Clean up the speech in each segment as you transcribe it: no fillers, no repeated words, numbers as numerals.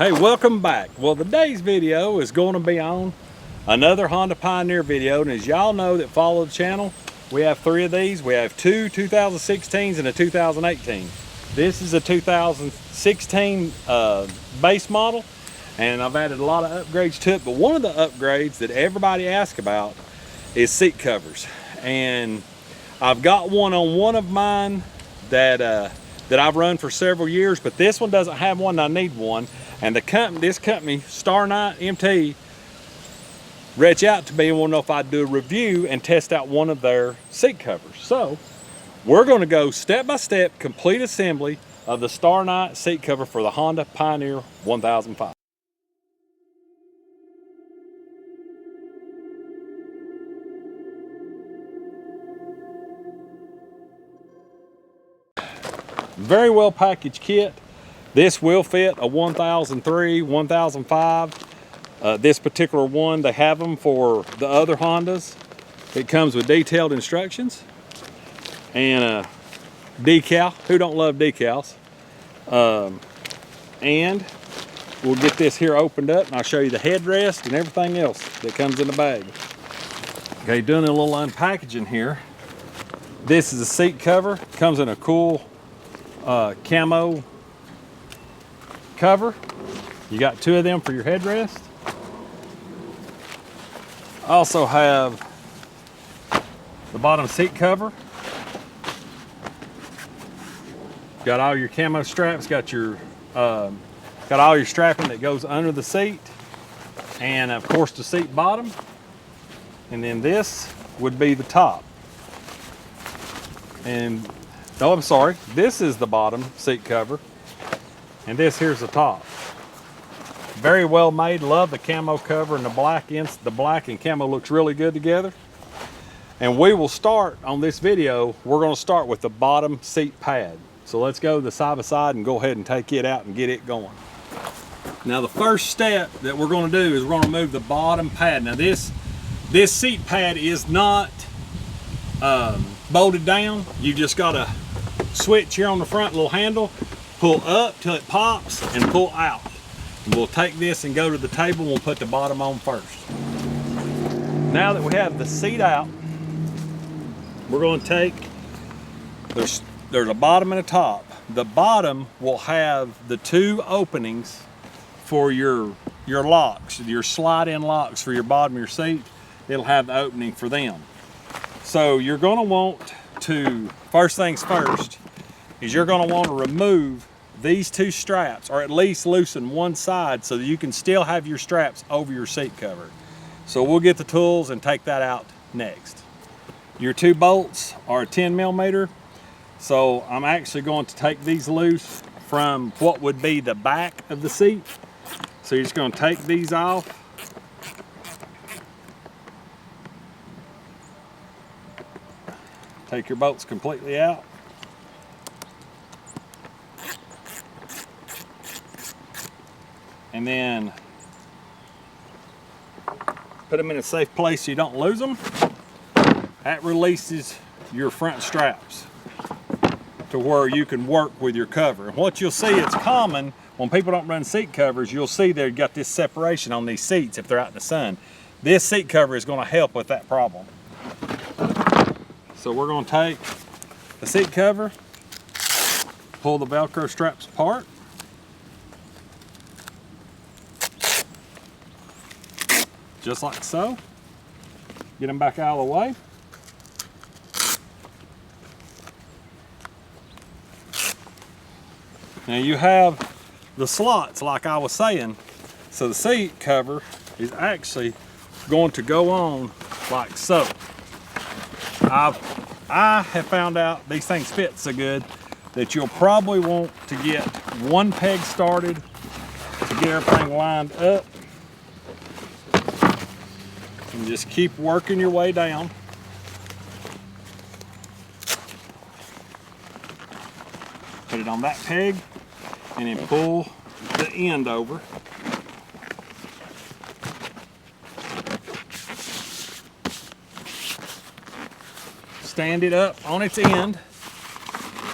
Hey, welcome back. Well, today's video is going to be on another Honda Pioneer video, and as y'all know that follow the channel, we have three of these. We have two 2016s and a 2018. This is a 2016 base model, and I've added a lot of upgrades to it, but one of the upgrades that everybody asks about is seat covers. And I've got one on one of mine that I've run for several years, but this one doesn't have one, and I need one. And this company, StarknightMT, reached out to me and wanted to know if I'd do a review and test out one of their seat covers. So we're going to go step by step, complete assembly of the Starknight seat cover for the Honda Pioneer 1005. Very well packaged kit. This will fit a 1003, 1005. This particular one, they have them for the other Hondas. It comes with detailed instructions and a decal. Who don't love decals? And we'll get this here opened up and I'll show you the headrest and everything else that comes in the bag. Okay, doing a little unpackaging here. This is a seat cover. Comes in a cool camo cover. You got two of them for your headrest. Also have the bottom seat cover. Got all your camo straps. Got all your strapping that goes under the seat, and of course the seat bottom. And then this would be the top. And oh, I'm sorry. This is the bottom seat cover. And this here's the top. Very well made. Love the camo cover and the black and camo looks really good together. And we will start on this video. We're going to start with the bottom seat pad. So let's go to the side by side and go ahead and take it out and get it going. Now the first step that we're going to do is we're going to remove the bottom pad. Now this seat pad is not bolted down. You just got a switch here on the front, little handle. Pull up till it pops and pull out. And we'll take this and go to the table and we'll put the bottom on first. Now that we have the seat out, we're going to take, there's a bottom and a top. The bottom will have the two openings for your locks, your slide-in locks for your bottom of your seat. It'll have the opening for them. So you're going to want to, first things first, is you're going to want to remove these two straps, or at least loosen one side so that you can still have your straps over your seat cover. So we'll get the tools and take that out next. Your two bolts are 10 millimeter. So I'm actually going to take these loose from what would be the back of the seat. So you're just going to take these off. Take your bolts completely out. And then put them in a safe place so you don't lose them. That releases your front straps to where you can work with your cover. And what you'll see, it's common when people don't run seat covers, you'll see they've got this separation on these seats if they're out in the sun. This seat cover is going to help with that problem. So we're going to take the seat cover, pull the Velcro straps apart. Just like so. Get them back out of the way. Now you have the slots like I was saying. So the seat cover is actually going to go on like so. I have found out these things fit so good that you'll probably want to get one peg started to get everything lined up. And just keep working your way down. Put it on that peg and then pull the end over. Stand it up on its end.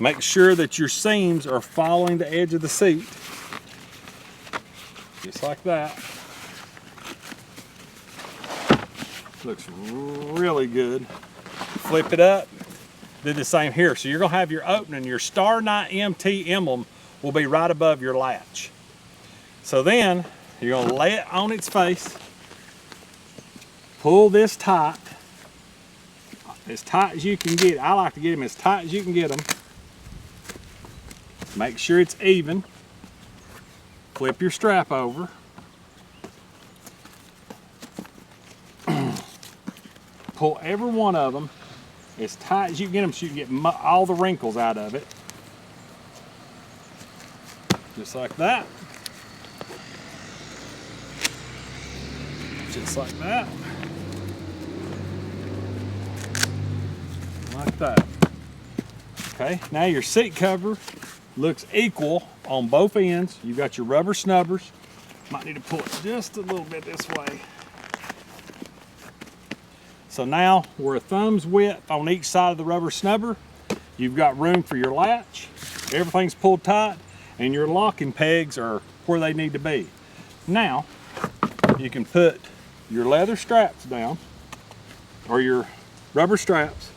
Make sure that your seams are following the edge of the seat. Just like that. Looks really good. Flip it up. Do the same here. So you're gonna have your opening, your StarknightMT emblem will be right above your latch. So then you're gonna lay it on its face, pull this tight, as tight as you can get. I like to get them as tight as you can get them. Make sure it's even. Flip your strap over. Pull every one of them as tight as you can get them so you can get all the wrinkles out of it. Just like that. Just like that. Like that. Okay, now your seat cover looks equal on both ends. You've got your rubber snubbers. Might need to pull it just a little bit this way. So now we're a thumb's width on each side of the rubber snubber. You've got room for your latch. Everything's pulled tight and your locking pegs are where they need to be. Now you can put your leather straps down or your rubber straps.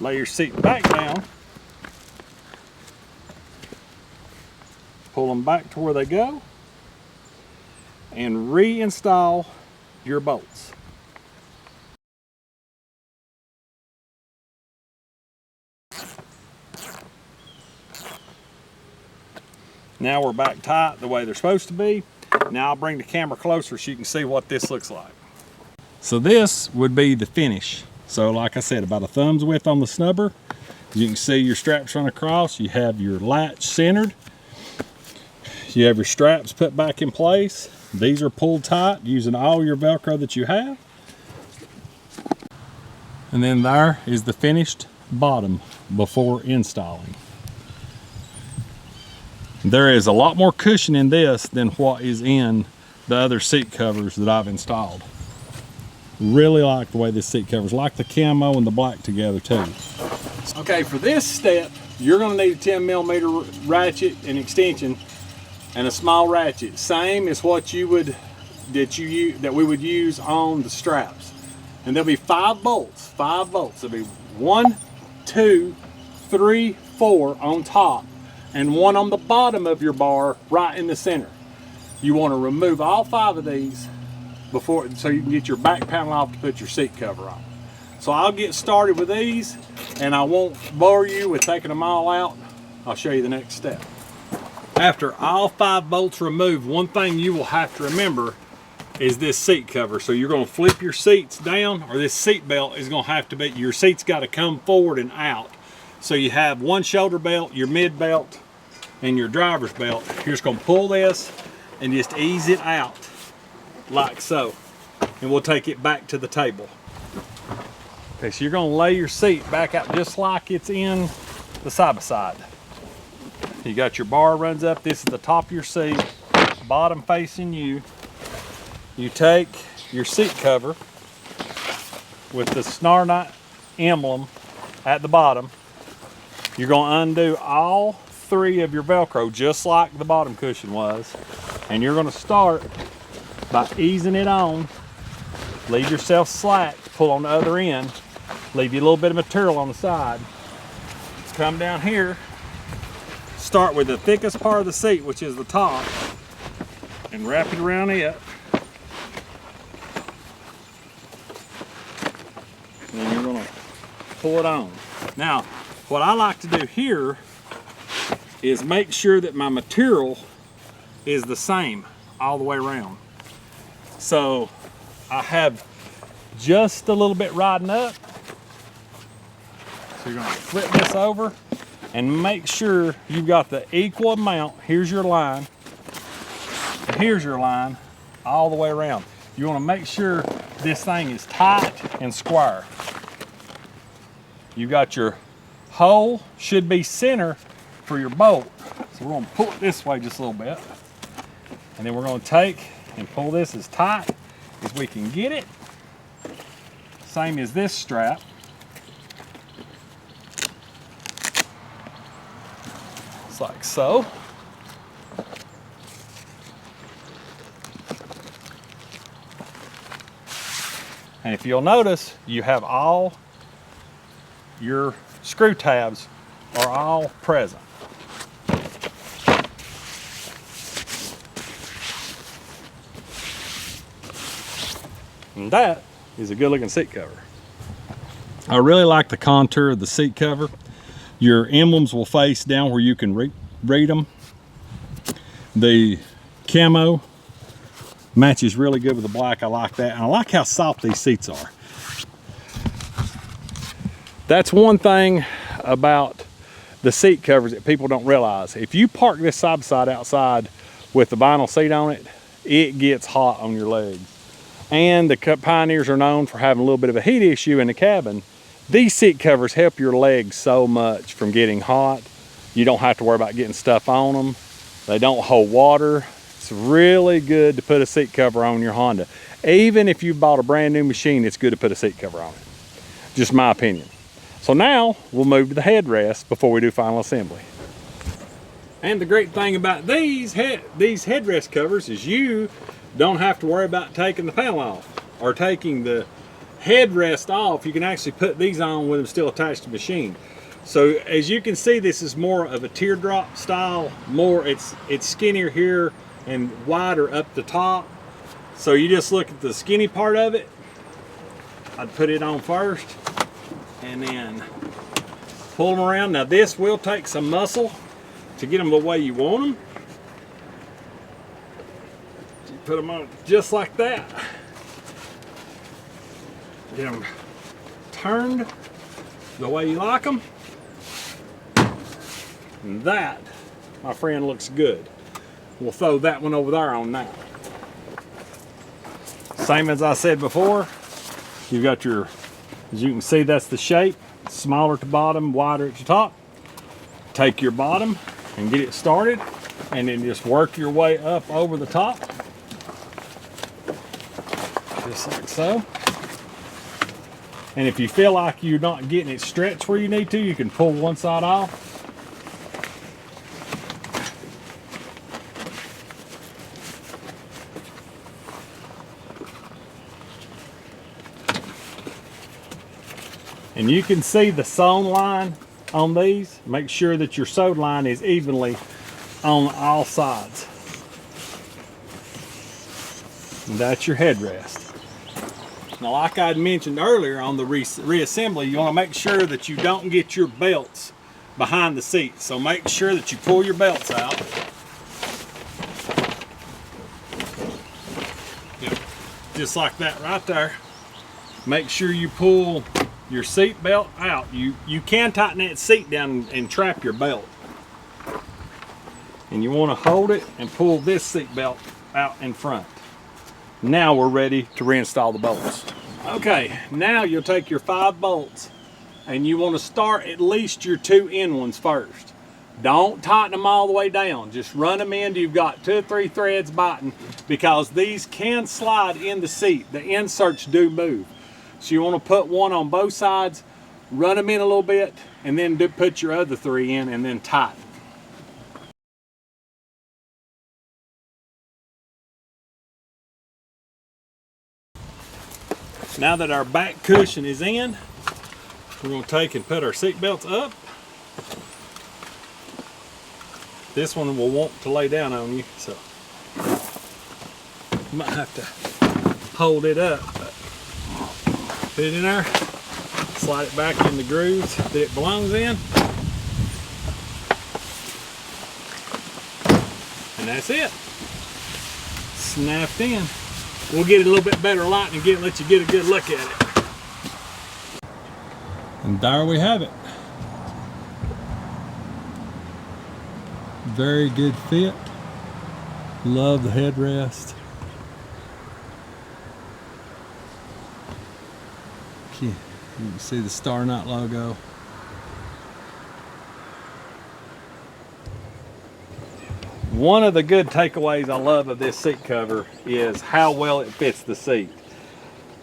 Lay your seat back down. Pull them back to where they go and reinstall your bolts. Now we're back tight the way they're supposed to be. Now I'll bring the camera closer so you can see what this looks like. So this would be the finish. So like I said, about a thumb's width on the snubber. You can see your straps run across. You have your latch centered. You have your straps put back in place. These are pulled tight using all your Velcro that you have. And then there is the finished bottom before installing. There is a lot more cushion in this than what is in the other seat covers that I've installed. Really like the way this seat covers, like the camo and the black together too. Okay, for this step, you're gonna need a 10mm ratchet and extension and a small ratchet, same as what you would that we would use on the straps. And there'll be 5 bolts. There'll be 1, 2, 3, 4 on top, and 1 on the bottom of your bar right in the center. You want to remove all 5 of these before, so you can get your back panel off to put your seat cover on. So I'll get started with these, and I won't bore you with taking them all out. I'll show you the next step. After all 5 bolts removed, one thing you will have to remember is this seat cover. So you're going to flip your seats down, or this seat belt is going to have to be, your seat's got to come forward and out. So you have one shoulder belt, your mid belt, and your driver's belt. You're just going to pull this and just ease it out like so. And we'll take it back to the table. Okay, so you're going to lay your seat back out just like it's in the side-by-side. You got your bar runs up. This is the top of your seat, bottom facing you. You take your seat cover with the StarknightMT emblem at the bottom. You're going to undo all 3 of your Velcro just like the bottom cushion was. And you're going to start by easing it on. Leave yourself slack, pull on the other end. Leave you a little bit of material on the side. Come down here. Start with the thickest part of the seat, which is the top, and wrap it around it. And then you're going to pull it on. Now, what I like to do here is make sure that my material is the same all the way around. So I have just a little bit riding up. So you're going to flip this over and make sure you've got the equal amount. Here's your line, and here's your line all the way around. You want to make sure this thing is tight and square. You got your hole should be center for your bolt. So we're going to pull it this way just a little bit. And then we're going to take and pull this as tight as we can get it. Same as this strap. Like so. And if you'll notice, you have all your screw tabs are all present. And that is a good looking seat cover. I really like the contour of the seat cover. Your emblems will face down where you can read them. The camo matches really good with the black. I like that. And I like how soft these seats are. That's one thing about the seat covers that people don't realize. If you park this side by side outside with the vinyl seat on it, it gets hot on your legs. And the Pioneers are known for having a little bit of a heat issue in the cabin. These seat covers help your legs so much from getting hot. You don't have to worry about getting stuff on them. They don't hold water. It's really good to put a seat cover on your Honda. Even if you bought a brand new machine, it's good to put a seat cover on it. Just my opinion. So now we'll move to the headrest before we do final assembly. And the great thing about these headrest covers is you don't have to worry about taking the panel off or taking the headrest off. You can actually put these on with them still attached to the machine. So as you can see, this is more of a teardrop style. It's skinnier here and wider up the top. So you just look at the skinny part of it. I'd put it on first and then pull them around. Now this will take some muscle to get them the way you want them. You put them on just like that. Get them turned the way you like them. And that, my friend, looks good. We'll throw that one over there on now. Same as I said before, you've got your, as you can see, that's the shape. Smaller at the bottom, wider at the top. Take your bottom and get it started, and then just work your way up over the top. Just like so. And if you feel like you're not getting it stretched where you need to, you can pull one side off. And you can see the sewn line on these. Make sure that your sewed line is evenly on all sides. And that's your headrest. Now, like I mentioned earlier on the reassembly, you want to make sure that you don't get your belts behind the seat. So make sure that you pull your belts out. Yep. Just like that right there. Make sure you pull your seat belt out. You can tighten that seat down and trap your belt. And you want to hold it and pull this seat belt out in front. Now we're ready to reinstall the bolts. Okay, now you'll take your 5 bolts and you want to start at least your 2 end ones first. Don't tighten them all the way down. Just run them in till you've got 2 or 3 threads biting, because these can slide in the seat. The inserts do move. So you want to put one on both sides, run them in a little bit, and then put your other 3 in and then tighten. Now that our back cushion is in, we're going to take and put our seat belts up. This one will want to lay down on you, so you might have to hold it up. But put it in there, slide it back in the grooves that it belongs in, and that's it. Snapped in. We'll get it a little bit better light and let you get a good look at it. And there we have it. Very good fit. Love the headrest. You can see the StarknightMT logo. One of the good takeaways I love of this seat cover is how well it fits the seat.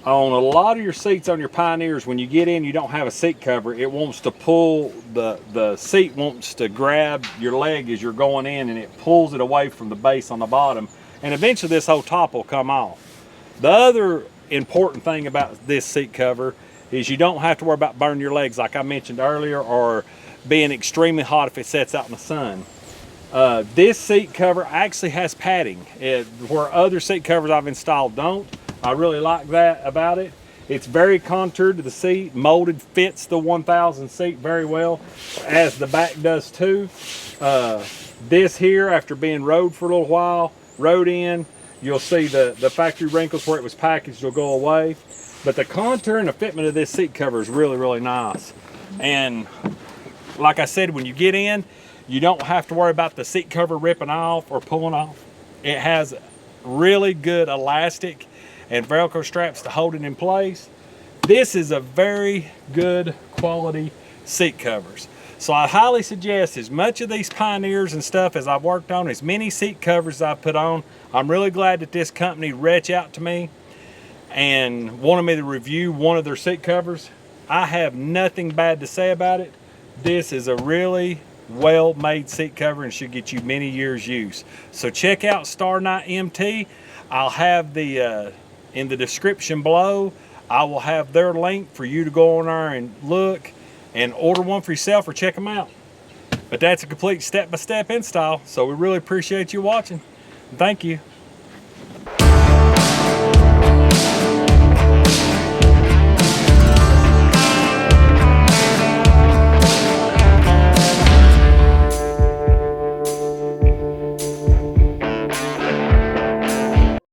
On a lot of your seats on your Pioneers, when you get in, you don't have a seat cover. It wants to pull, the seat wants to grab your leg as you're going in, and it pulls it away from the base on the bottom. And eventually this whole top will come off. The other important thing about this seat cover is you don't have to worry about burning your legs like I mentioned earlier, or being extremely hot if it sets out in the sun. This seat cover actually has padding, where other seat covers I've installed don't. I really like that about it. It's very contoured to the seat, molded, fits the 1000 seat very well, as the back does too. This here, after being rode for a little while, rode in, you'll see the factory wrinkles where it was packaged will go away. But the contour and the fitment of this seat cover is really, really nice. And like I said, when you get in, you don't have to worry about the seat cover ripping off or pulling off. It has really good elastic and Velcro straps to hold it in place. This is a very good quality seat covers. So I highly suggest, as much of these Pioneers and stuff as I've worked on, as many seat covers as I've put on, I'm really glad that this company reached out to me and wanted me to review one of their seat covers. I have nothing bad to say about it. This is a really well-made seat cover and should get you many years use. So check out StarknightMT. I'll have the in the description below, I will have their link for you to go on there and look and order one for yourself or check them out. But that's a complete step-by-step install, so we really appreciate you watching. Thank you.